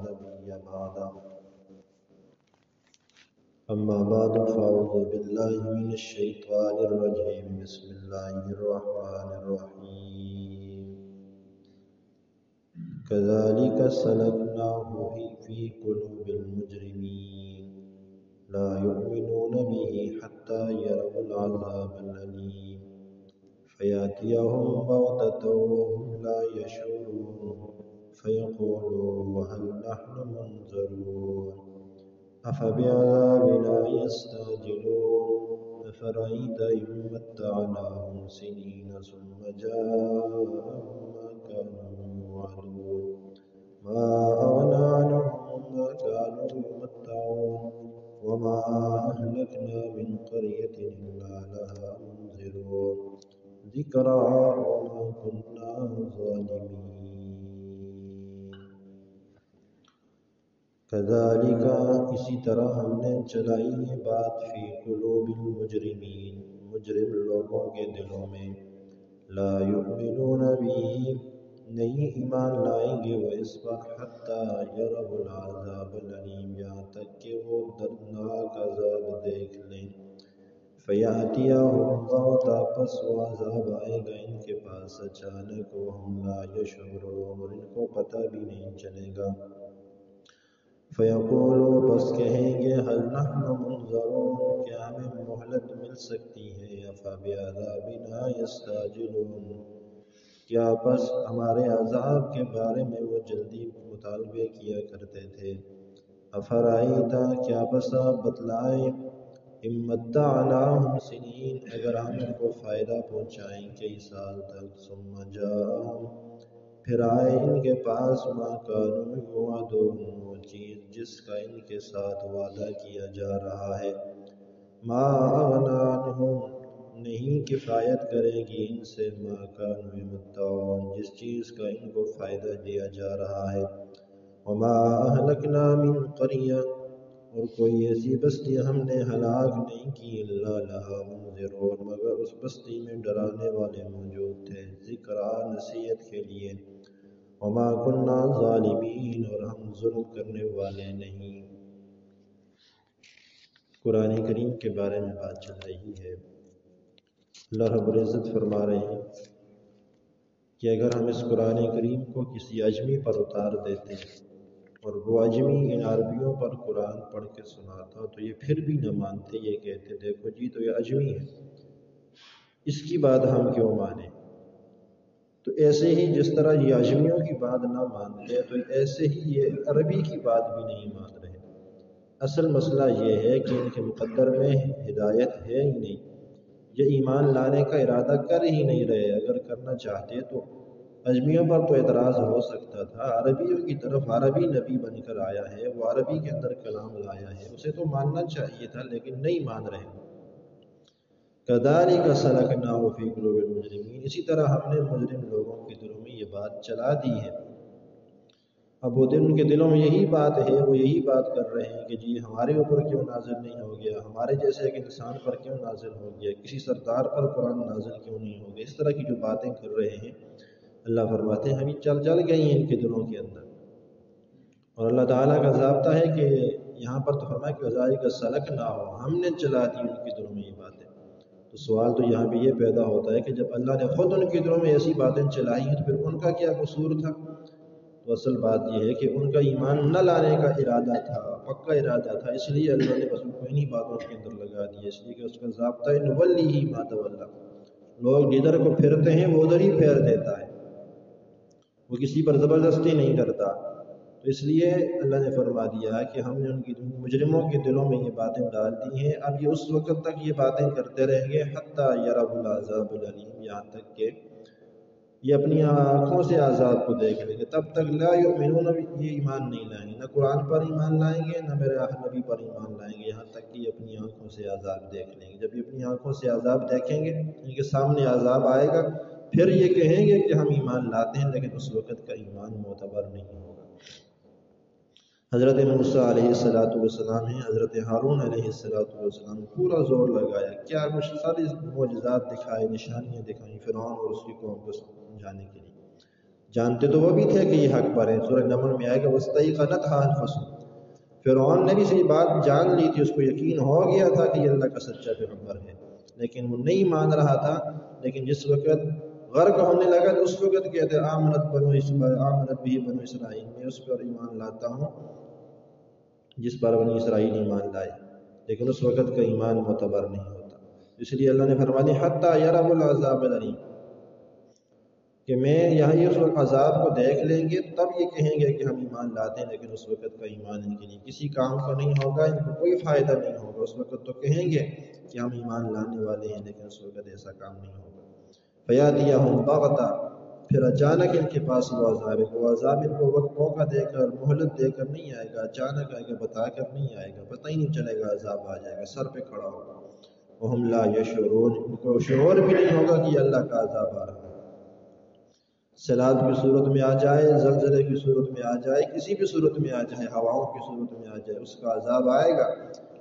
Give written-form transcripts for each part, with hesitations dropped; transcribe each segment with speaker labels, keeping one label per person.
Speaker 1: نبي بعده. أما بعد فأعوذ بالله من الشيطان الرجيم. بسم الله الرحمن الرحيم. كذلك سلكناه في قلوب المجرمين لا يؤمنون به حتى يروا العذاب الأليم فيأتيهم بغتة وهم لا يشعرون فيقولوا هل نحن منذرون أفبعذابنا يستعجلون أفرأيت إن متعناهم سنين ثم جاءهم ما كانوا يوعدون ما أغنى عنهم ما كانوا يمتعون وما أهلكنا من قرية إلا لها منذرون ذكرى وما كنا ظالمين. كذلك اسی طرح ہم نے چلائی یہ بات فی قلوب المجرمین مجرم لوگوں کے دلوں میں لا یؤمنون بھی نہیں ایمان لائیں گے وہ اس پر حتی یروا العذاب العلیم یہاں تک کہ وہ دردناک عذاب دیکھ لیں فیاتیہم بغتہ پس وہ عذاب آئے گا ان کے پاس اچانک وہم لا یشعرون اور ان کو پتہ بھی نہیں چلے گا فیقولوا پس کہیں گے هل نحن منذرون کیا ہمیں مہلت مل سکتی ہے افبعذابنا یستعجلون کیا پس ہمارے عذاب کے بارے میں وہ جلدی مطالبے کیا کرتے تھے افرائیت کیا پس آپ بتلائیں ان متعناہم سنین اگر ہم ان کو فائدہ پہنچائیں کئی سال تک ثم جاءہم پھر آئے ان کے پاس ما کانوا یوعدون وہ چیز جس کا ان کے ساتھ وعدہ کیا جا رہا ہے ما اغنی عنہم نہیں کفایت کرے گی ان سے ما کانوا یمتعون جس چیز کا ان کو فائدہ دیا جا رہا ہے وما اہلکنا من قریہ اور کوئی ایسی بستی ہم نے ہلاک نہیں کی الا لہا منذرون مگر اس بستی میں ڈرانے والے موجود تھے ذکرى نصیحت کے لیے وما كنا ظالمین اور ہم ظلم کرنے والے نہیں. قرآن کریم کے بارے میں بات چل رہی ہے. اللہ رب العزت فرما رہے ہیں کہ اگر ہم اس قرآن کریم کو کسی اجمی پر اتار دیتے اور وہ اجمی ان عربیوں پر قرآن پڑھ کے سناتا تو یہ پھر بھی نہ مانتے، یہ کہتے دیکھو جی تو یہ اجمی ہے، اس کی بات ہم کیوں مانیں. تو ایسے ہی جس طرح یہ اجمیوں کی بات نہ مانتے تو ایسے ہی یہ عربی کی بات بھی نہیں مان رہے. اصل مسئلہ یہ ہے کہ ان کے مقدر میں ہدایت ہے ہی نہیں، یہ ایمان لانے کا ارادہ کر ہی نہیں رہے. اگر کرنا چاہتے تو اجمیوں پر تو اعتراض ہو سکتا تھا، عربیوں کی طرف عربی نبی بن کر آیا ہے، وہ عربی کے اندر کلام لایا ہے، اسے تو ماننا چاہیے تھا لیکن نہیں مان رہے. كذلك سلكناه في قلوب المجرمين اسی طرح ہم نے مجرم لوگوں کے دلوں میں یہ بات چلا دی ہے. اب وہ ان کے دلوں میں یہی بات ہے، وہ یہی بات کر رہے ہیں کہ جی ہمارے اوپر کیوں نازل نہیں ہو گیا، ہمارے جیسے ایک انسان پر کیوں نازل ہو گیا، کسی سردار پر قرآن نازل کیوں نہیں ہو گیا. اس طرح کی جو باتیں کر رہے ہیں اللہ فرماتے ہیں ہمیں چل گئی ہیں ان کے دلوں کے اندر. اور اللہ تعالیٰ کا ضابطہ ہے کہ یہاں پر تو فرمایا کہ كذلك سلكناه ہم نے چلا دی ان کے دلوں میں یہ باتیں. تو سوال تو یہاں بھی یہ پیدا ہوتا ہے کہ جب اللہ نے خود ان کے دلوں میں ایسی باتیں چلائی ہیں تو پھر ان کا کیا قصور تھا. تو اصل بات یہ ہے کہ ان کا ایمان نہ لانے کا ارادہ تھا، پکا ارادہ تھا، اس لیے اللہ نے بس ان کو انہی باتوں کے اندر لگا دیا. اس لیے کہ اس کا ضابطہ ہے نولیہ ما تولی، لوگ جدھر کو پھرتے ہیں وہ ادھر ہی پھیر دیتا ہے، وہ کسی پر زبردستی نہیں کرتا. تو اس لیے اللہ نے فرما دیا کہ ہم نے ان کی مجرموں کے دلوں میں یہ باتیں ڈال دی ہیں. اب یہ اس وقت تک یہ باتیں کرتے رہیں گے حتی یروا العذاب العلیم، یہاں تک کہ یہ اپنی آنکھوں سے عذاب کو دیکھ لیں گے. تب تک لا یؤمنون یہ ایمان نہیں لائیں گے، نہ قرآن پر ایمان لائیں گے نہ میرے نبی پر ایمان لائیں گے، یہاں تک کہ یہ اپنی آنکھوں سے عذاب دیکھ لیں گے. جب یہ اپنی آنکھوں سے عذاب دیکھیں گے ان کے سامنے عذاب آئے گا پھر یہ کہیں گے کہ ہم ایمان لاتے ہیں، لیکن اس وقت کا ایمان معتبر نہیں ہوگا. حضرت موسیٰ علیہ السلام ہیں، حضرت ہارون علیہ السلام پورا زور لگایا، کیا کچھ ساری معجزات دکھائے، نشانیاں دکھائیں فرعون اور اس کی قوم کو سمجھانے کے لیے. جانتے تو وہ بھی تھے کہ یہ حق پر ہے. سورہ نمل میں آئے گا وَاسْتَيْقَنَتْهَا أَنفُسُهُمْ. فرعون نے بھی صحیح بات جان لی تھی، اس کو یقین ہو گیا تھا کہ یہ اللہ کا سچا پیغمبر ہے، لیکن وہ نہیں مان رہا تھا. لیکن جس وقت غرق ہونے لگا تو اس وقت کہتے آمنت بھی بنو اسرائیل، میں اس پر ایمان لاتا ہوں جس پر بنی اسرائیل ایمان لائے. لیکن اس وقت کا ایمان معتبر نہیں ہوتا. اس لیے اللہ نے فرما دیا حتی یروا العذاب الالم، کہ میں یہاں اس وقت عذاب کو دیکھ لیں گے تب یہ کہیں گے کہ ہم ایمان لاتے ہیں، لیکن اس وقت کا ایمان ان کے لیے کسی کام کا نہیں ہوگا، ان کو کوئی فائدہ نہیں ہوگا. اس وقت تو کہیں گے کہ ہم ایمان لانے والے ہیں، لیکن اس وقت ایسا کام نہیں ہوگا. فیاتیہم بغتہ، پھر اچانک ان کے پاس وہ عذاب ہے. وہ عذاب ان کو وقت موقع دے کر مہلت دے کر نہیں آئے گا، اچانک آئے گا، بتا کر نہیں آئے گا، پتہ ہی نہیں چلے گا عذاب آ جائے گا، سر پہ کھڑا ہوگا. وہم لا یشعرون، ان کو شعور بھی نہیں ہوگا کہ یہ اللہ کا عذاب آ رہا ہے. سیلاب کی صورت میں آ جائے، زلزلے کی صورت میں آ جائے، کسی بھی صورت میں آ جائے، ہواؤں کی صورت میں آ جائے، اس کا عذاب آئے گا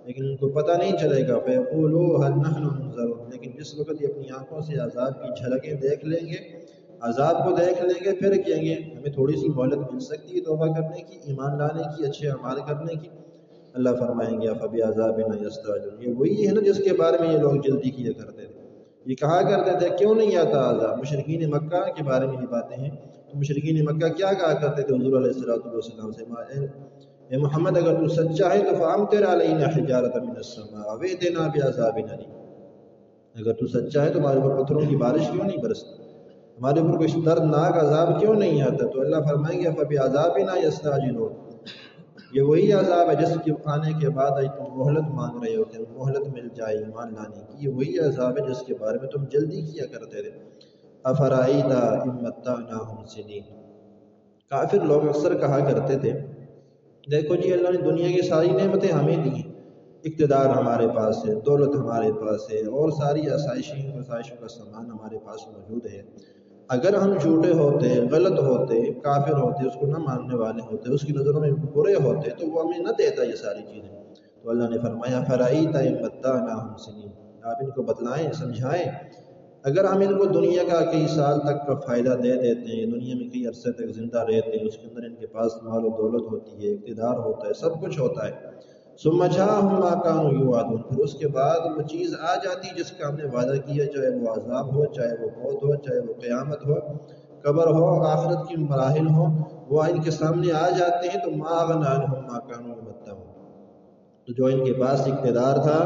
Speaker 1: لیکن ان کو پتہ نہیں چلے گا. فَيَقُولُوا هَلْ نَحْنُ مُنظَرُونَ، لیکن جس وقت یہ اپنی آنکھوں سے عذاب کی جھلکیں دیکھ لیں گے، عذاب کو دیکھ لیں گے، پھر کہیں گے ہمیں تھوڑی سی مہلت مل سکتی ہے توبہ کرنے کی، ایمان لانے کی، اچھے اعمال کرنے کی. اللہ فرمائیں گے فَبِعَذَابِنَا يَسْتَعْجِلُونَ، یہ وہی ہے نا جس کے بارے میں یہ لوگ جلدی کیا کرتے تھے. یہ کہا کرتے تھے کیوں نہیں آتا عذاب. مشرکین مکہ کے بارے میں یہ باتیں ہیں. تو مشرکین مکہ کیا کہا کرتے تھے حضور علیہ السلام سے، اے محمد اگر تو سچا ہے تو فَأَمْطِرْ عَلَيْنَا حِجَارَةً مِّنَ السَّمَاءِ أَوْ ائْتِنَا بِعَذَابٍ أَلِيمٍ، اگر تو سچا ہے تو ہمارے اوپر پتھروں کی بارش کیوں نہیں برستی، ہمارے اوپر کوئی دردناک عذاب کیوں نہیں آتا. تو اللہ فرمائیں گے فَبِعَذَابِنَا يَسْتَعْجِلُونَ، یہ وہی عذاب ہے جس کے آنے کے بعد تم مہلت مانگ رہے ہو کہ مہلت مل جائے ایمان لانے کی. یہ وہی عذاب ہے جس کے بارے میں تم جلدی کیا کرتے تھے. أَفَرَأَيْتَ إِن مَّتَّعْنَاهُمْ سِنِينَ، کافر لوگ اکثر کہا کرتے تھے دیکھو جی اللہ نے دنیا کی ساری نعمتیں ہمیں دی ہیں، اقتدار ہمارے پاس ہے، دولت ہمارے پاس ہے، اور ساری آسائشوں کا سامان ہمارے پاس موجود ہے. اگر ہم جھوٹے ہوتے، غلط ہوتے، کافر ہوتے، اس کو نہ ماننے والے ہوتے، اس کی نظروں میں برے ہوتے تو وہ ہمیں نہ دیتا یہ ساری چیزیں. تو اللہ نے فرمایا فَرَأَيْتَ إِن مَّتَّعْنَاهُمْ سِنِينَ، آپ ان کو بتلائیں، سمجھائیں، اگر ہم ان کو دنیا کا کئی سال تک کا فائدہ دے دیتے ہیں، دنیا میں کئی عرصے تک زندہ رہتے ہیں، اس کے اندر ان کے پاس مال و دولت ہوتی ہے، اقتدار ہوتا ہے، سب کچھ ہوتا ہے. ثُمَّ جَاءَهُم مَّا كَانُوا يُوعَدُونَ، پھر اس کے بعد وہ چیز آ جاتی جس کا ہم نے وعدہ کیا، چاہے وہ عذاب ہو، چاہے وہ موت ہو، چاہے وہ قیامت ہو، قبر ہو، آخرت کی مراحل ہو، وہ ان کے سامنے آ جاتے ہیں. تو مَا أَغْنَىٰ عَنْهُم مَّا كَانُوا يَمَتَّعُونَ، تو جو ان کے پاس اقتدار تھا،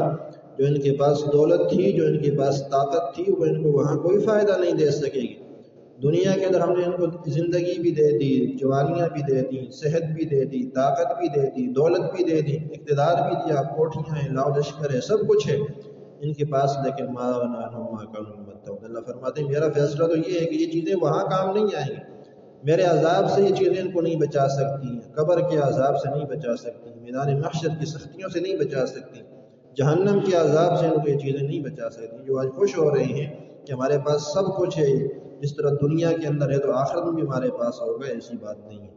Speaker 1: جو ان کے پاس دولت تھی، جو ان کے پاس طاقت تھی، وہ ان کو وہاں کوئی فائدہ نہیں دے سکے گی. دنیا کے اندر ہم نے ان کو زندگی بھی دے دی، جوانیاں بھی دے دی، صحت بھی دے دی، طاقت بھی دے دی، دولت بھی دے دی، اقتدار بھی دیا، کوٹھیاں ہیں، لاؤ لشکر ہے، سب کچھ ہے ان کے پاس، لیکن ما أغنى عنهم ما كانوا يمتعون. اللہ فرماتے ہیں میرا فیصلہ تو یہ ہے کہ یہ چیزیں وہاں کام نہیں آئیں گی، میرے عذاب سے یہ چیزیں ان کو نہیں بچا سکتی، قبر کے عذاب سے نہیں بچا سکتی، میدان محشر کی سختیوں سے نہیں بچا سکتی، جہنم کے عذاب سے ان کو یہ چیزیں نہیں بچا سکتی. جو آج خوش ہو رہے ہیں کہ ہمارے پاس سب کچھ ہے، جس طرح دنیا کے اندر ہے تو آخرت میں بھی ہمارے پاس ہوگا، ایسی بات نہیں ہے.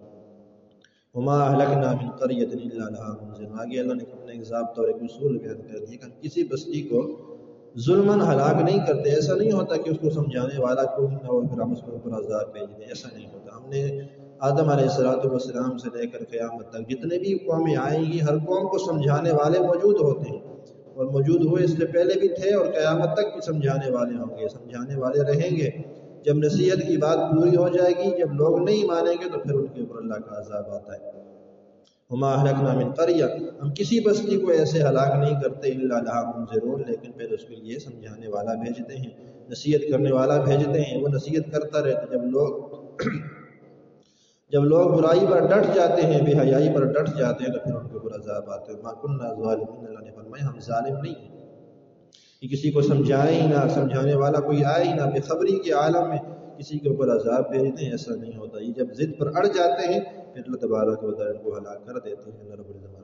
Speaker 1: وما أهلكنا من قرية إلا لها منذرون، آگے اللہ نے اپنے ایک ضابطہ اور ایک اصول بیان کر دیا کہ ہم کسی بستی کو ظلماً ہلاک نہیں کرتے. ایسا نہیں ہوتا کہ اس کو سمجھانے والا کوئی نہ ہو پھر ہم اس کے اوپر عذاب بھیج دیں، ایسا نہیں ہوتا. ہم نے آدم علیہ السلام سے لے کر قیامت تک جتنے بھی قومیں آئیں گی، ہر قوم کو سمجھانے والے موجود ہوتے ہیں، اور موجود ہوئے اس سے پہلے بھی تھے، اور قیامت تک بھی سمجھانے والے ہوں گے، سمجھانے والے رہیں گے. جب نصیحت کی بات پوری ہو جائے گی، جب لوگ نہیں مانیں گے تو پھر ان کے اوپر اللہ کا عذاب آتا ہے. وما أهلكنا من قرية، ہم کسی بستی کو ایسے ہلاک نہیں کرتے الا لها منذرون، لیکن پھر اس کے لیے سمجھانے والا بھیجتے ہیں، نصیحت کرنے والا بھیجتے ہیں. وہ نصیحت کرتا رہتا. جب لوگ برائی پر ڈٹ جاتے ہیں، بے حیائی پر ڈٹ جاتے ہیں، تو پھر ان کے اوپر عذاب آتے ہیں. ما كنا ظالمین، اللہ نے فرمایا ہم ظالم نہیں ہیں کہ کسی کو سمجھائے ہی نہ، سمجھانے والا کوئی آئے ہی نہ، بے خبری کے عالم میں کسی کے اوپر عذاب بھیجتے ہیں، ایسا نہیں ہوتا. یہ جب ضد پر اڑ جاتے ہیں پھر اللہ تبارک و تعالیٰ کو ہلاک کر دیتے ہیں. اللہ رب العالمین